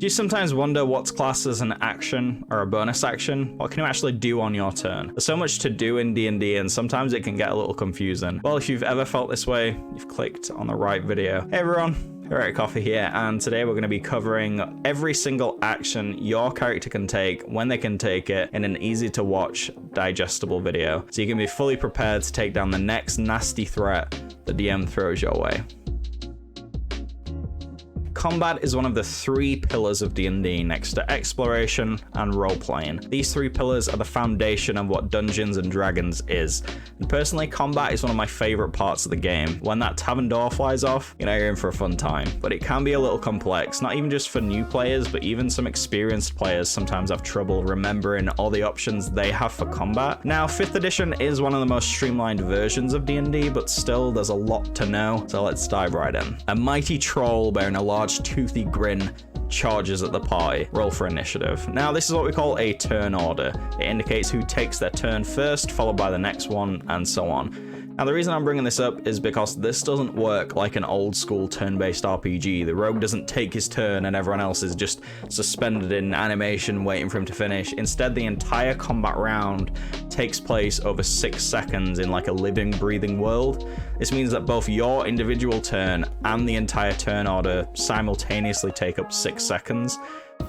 Do you sometimes wonder what's classed as an action or a bonus action? What can you actually do on your turn? There's so much to do in D&D and sometimes it can get a little confusing. Well, if you've ever felt this way, you've clicked on the right video. Hey everyone, Eric Coffee here, and today we're going to be covering every single action your character can take, when they can take it, in an easy to watch, digestible video. So you can be fully prepared to take down the next nasty threat the DM throws your way. Combat is one of the 3 pillars of D&D next to exploration and role-playing. These 3 pillars are the foundation of what Dungeons & Dragons is. And personally, combat is one of my favorite parts of the game. When that tavern door flies off, you know you're in for a fun time. But it can be a little complex, not even just for new players, but even some experienced players sometimes have trouble remembering all the options they have for combat. Now, 5th edition is one of the most streamlined versions of D&D, but still there's a lot to know, so let's dive right in. A mighty troll bearing a large toothy grin charges at the party. Roll for initiative. Now this is what we call a turn order. It indicates who takes their turn first, followed by the next one, and so on. Now the reason I'm bringing this up is because this doesn't work like an old school turn-based RPG. The rogue doesn't take his turn and everyone else is just suspended in animation waiting for him to finish. Instead, the entire combat round takes place over 6 seconds in like a living, breathing world. This means that both your individual turn and the entire turn order simultaneously take up 6 seconds.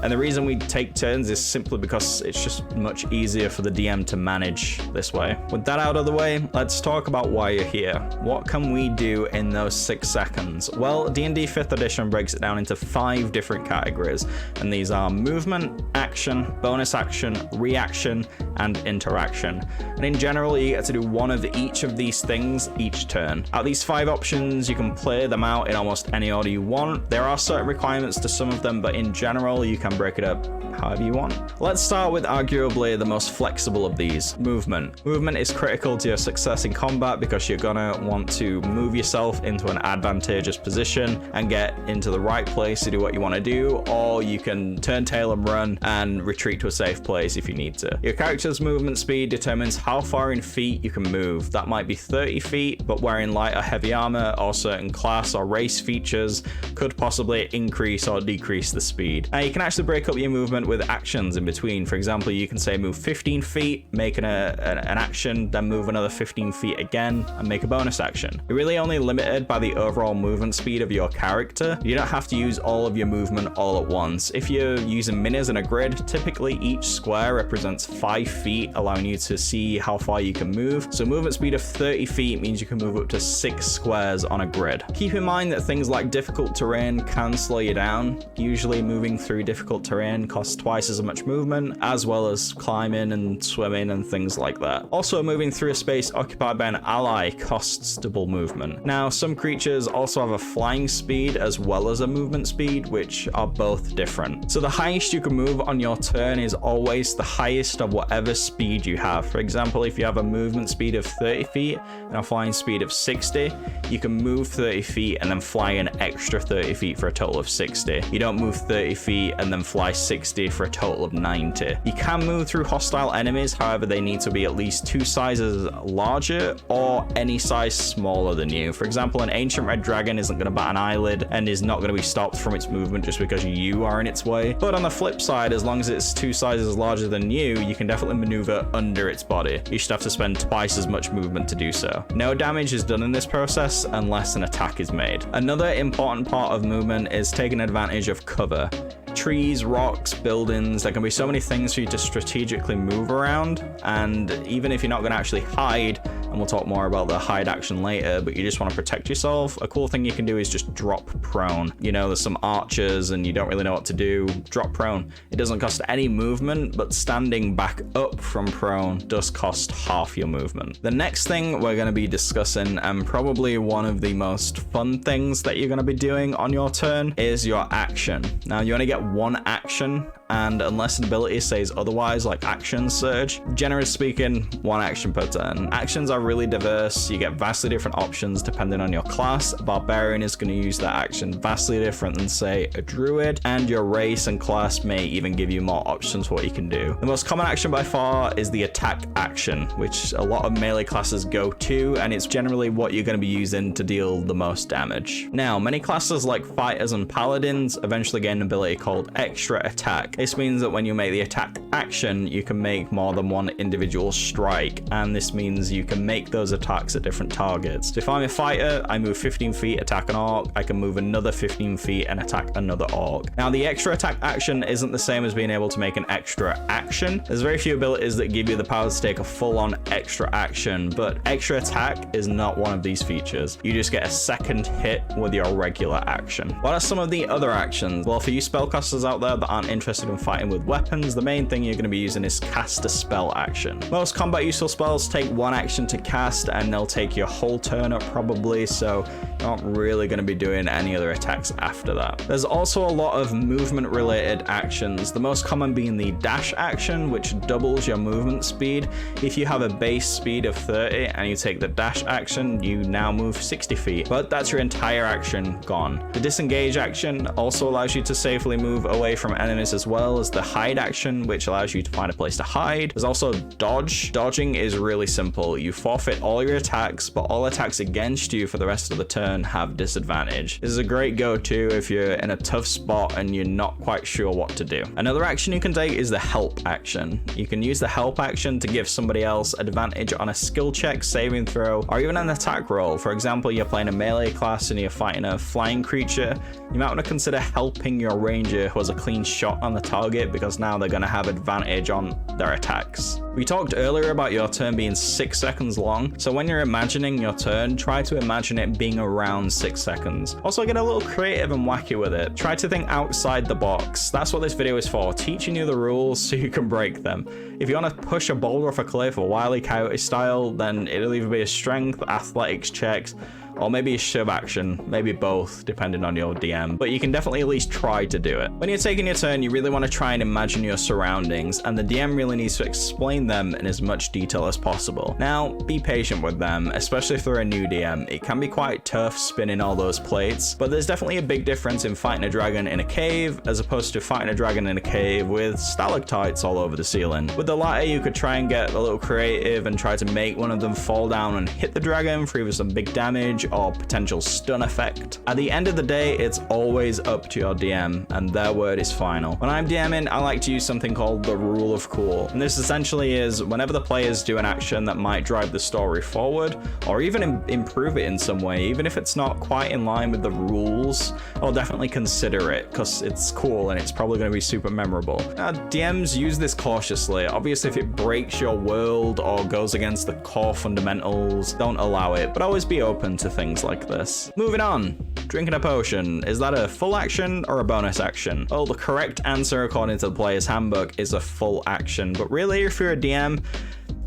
And the reason we take turns is simply because it's just much easier for the DM to manage this way. With that out of the way, let's talk about why you're here. What can we do in those 6 seconds? Well, D&D 5th edition breaks it down into 5 different categories, and these are movement, action, bonus action, reaction, and interaction. And in general, you get to do one of each of these things each turn. Out of these 5 options, you can play them out in almost any order you want. There are certain requirements to some of them, but in general, you can break it up however you want. Let's start with arguably the most flexible of these, movement. Movement is critical to your success in combat because you're gonna want to move yourself into an advantageous position and get into the right place to do what you want to do, or you can turn tail and run and retreat to a safe place if you need to. Your character's movement speed determines how far in feet you can move. That might be 30 feet, but wearing light or heavy armor or certain class or race features could possibly increase or decrease the speed. Now you can actually break up your movement with actions in between. For example, you can say move 15 feet, make an action, then move another 15 feet again, and make a bonus action. You're really only limited by the overall movement speed of your character. You don't have to use all of your movement all at once. If you're using minis in a grid, typically each square represents 5 feet, allowing you to see how far you can move. So movement speed of 30 feet means you can move up to 6 squares on a grid. Keep in mind that things like difficult terrain can slow you down. Usually moving through difficult terrain costs twice as much movement, as well as climbing and swimming and things like that. Also, moving through a space occupied by an ally costs double movement. Now, some creatures also have a flying speed as well as a movement speed, which are both different. So the highest you can move on your turn is always the highest of whatever speed you have. For example, if you have a movement speed of 30 feet and a flying speed of 60, you can move 30 feet and then fly an extra 30 feet for a total of 60. You don't move 30 feet and then fly 60 for a total of 90. You can move through hostile enemies, however they need to be at least 2 sizes larger or any size smaller than you. For example, an ancient red dragon isn't going to bat an eyelid and is not going to be stopped from its movement just because you are in its way. But on the flip side, as long as it's 2 sizes larger than you can definitely maneuver under its body. You should have to spend twice as much movement to do so. No damage is done in this process unless an attack is made. Another important part of movement is taking advantage of cover. Trees, rocks, buildings, there can be so many things for you to strategically move around, and even if you're not going to actually hide, and we'll talk more about the hide action later, but you just want to protect yourself, a cool thing you can do is just drop prone. You know, there's some archers and you don't really know what to do, drop prone. It doesn't cost any movement, but standing back up from prone does cost half your movement. The next thing we're going to be discussing, and probably one of the most fun things that you're going to be doing on your turn, is your action. Now you only get one action and unless an ability says otherwise, like action surge, generally speaking, 1 action per turn. Actions are really diverse. You get vastly different options depending on your class. A barbarian is going to use that action vastly different than, say, a druid, and your race and class may even give you more options for what you can do. The most common action by far is the attack action, which a lot of melee classes go to, and it's generally what you're going to be using to deal the most damage. Now, many classes like fighters and paladins eventually gain an ability called extra attack. This means that when you make the attack action, you can make more than one individual strike, and this means you can make those attacks at different targets. So if I'm a fighter, I move 15 feet, attack an orc, I can move another 15 feet and attack another orc. Now, the extra attack action isn't the same as being able to make an extra action. There's very few abilities that give you the power to take a full-on extra action, but extra attack is not one of these features. You just get a second hit with your regular action. What are some of the other actions? Well, for you spellcasters out there that aren't interested in fighting with weapons, the main thing you're going to be using is cast a spell action. Most combat useful spells take 1 action to cast, and they'll take your whole turn up probably, so you're not really going to be doing any other attacks after that. There's also a lot of movement related actions, the most common being the dash action, which doubles your movement speed. If you have a base speed of 30 and you take the dash action, you now move 60 feet, but that's your entire action gone. The disengage action also allows you to safely move away from enemies, as well as the hide action, which allows you to find a place to hide. There's also dodge. Dodging is really simple. You forfeit all your attacks, but all attacks against you for the rest of the turn have disadvantage. This is a great go-to if you're in a tough spot and you're not quite sure what to do. Another action you can take is the help action. You can use the help action to give somebody else advantage on a skill check, saving throw, or even an attack roll. For example, you're playing a melee class and you're fighting a flying creature. You might want to consider helping your ranger who has a clean shot on the target, because now they're going to have advantage on their attacks. We talked earlier about your turn being 6 seconds long, so when you're imagining your turn, try to imagine it being around 6 seconds. Also, get a little creative and wacky with it. Try to think outside the box. That's what this video is for, teaching you the rules so you can break them. If you want to push a boulder off a cliff or Wile E. Coyote style, then it'll either be a strength, athletics checks, or maybe a shove action, maybe both, depending on your DM, but you can definitely at least try to do it. When you're taking your turn, you really want to try and imagine your surroundings, and the DM really needs to explain them in as much detail as possible. Now, be patient with them, especially if they're a new DM. It can be quite tough spinning all those plates, but there's definitely a big difference in fighting a dragon in a cave as opposed to fighting a dragon in a cave with stalactites all over the ceiling. With the latter, you could try and get a little creative and try to make one of them fall down and hit the dragon for either some big damage or potential stun effect. At the end of the day, it's always up to your DM, and their word is final. When I'm DMing, I like to use something called the rule of cool, and this essentially is whenever the players do an action that might drive the story forward or even improve it in some way, even if it's not quite in line with the rules, I'll definitely consider it because it's cool and it's probably going to be super memorable. Now, DMs use this cautiously. Obviously, if it breaks your world or goes against the core fundamentals, don't allow it, but always be open to things like this. Moving on, drinking a potion. Is that a full action or a bonus action? Well, the correct answer according to the player's handbook is a full action, but really if you're a DM,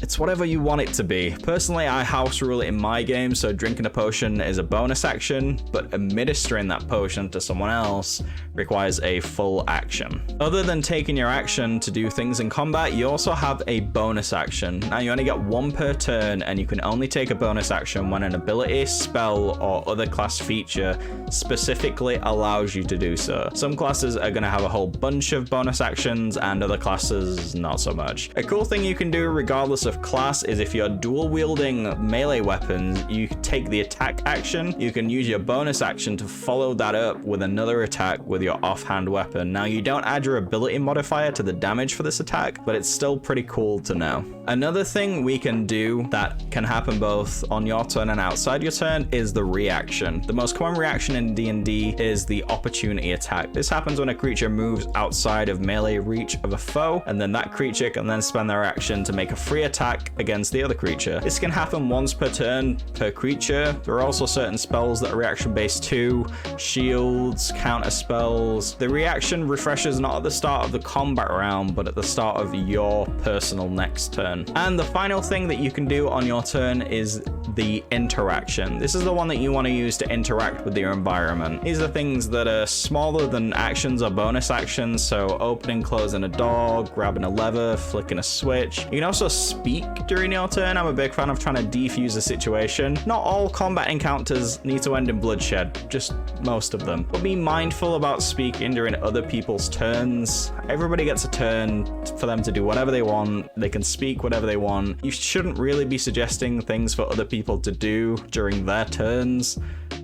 it's whatever you want it to be. Personally, I house rule it in my game, so drinking a potion is a bonus action, but administering that potion to someone else requires a full action. Other than taking your action to do things in combat, you also have a bonus action. Now, you only get 1 per turn, and you can only take a bonus action when an ability, spell, or other class feature specifically allows you to do so. Some classes are going to have a whole bunch of bonus actions, and other classes not so much. A cool thing you can do regardless of class is if you're dual wielding melee weapons, you take the attack action, you can use your bonus action to follow that up with another attack with your offhand weapon. Now, you don't add your ability modifier to the damage for this attack, but it's still pretty cool to know. Another thing we can do that can happen both on your turn and outside your turn is the reaction. The most common reaction in D&D is the opportunity attack. This happens when a creature moves outside of melee reach of a foe, and then that creature can then spend their action to make a free attack against the other creature. This can happen once per turn per creature. There are also certain spells that are reaction based too, shields, counter spells. The reaction refreshes not at the start of the combat round, but at the start of your personal next turn. And the final thing that you can do on your turn is the interaction. This is the one that you want to use to interact with your environment. These are things that are smaller than actions or bonus actions, so opening, closing a door, grabbing a lever, flicking a switch. You can also speak during your turn. I'm a big fan of trying to defuse a situation. Not all combat encounters need to end in bloodshed, just most of them. But be mindful about speaking during other people's turns. Everybody gets a turn for them to do whatever they want. They can speak whatever they want. You shouldn't really be suggesting things for other people to do during their turns.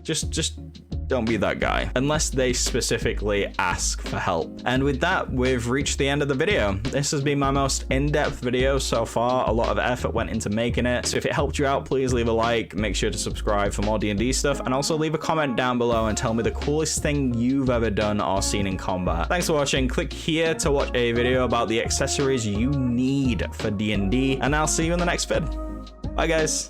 Just don't be that guy, unless they specifically ask for help. And with that, we've reached the end of the video. This has been my most in-depth video so far. A lot of effort went into making it. So if it helped you out, please leave a like, make sure to subscribe for more D&D stuff, and also leave a comment down below and tell me the coolest thing you've ever done or seen in combat. Thanks for watching. Click here to watch a video about the accessories you need for D&D, and I'll see you in the next vid. Bye guys.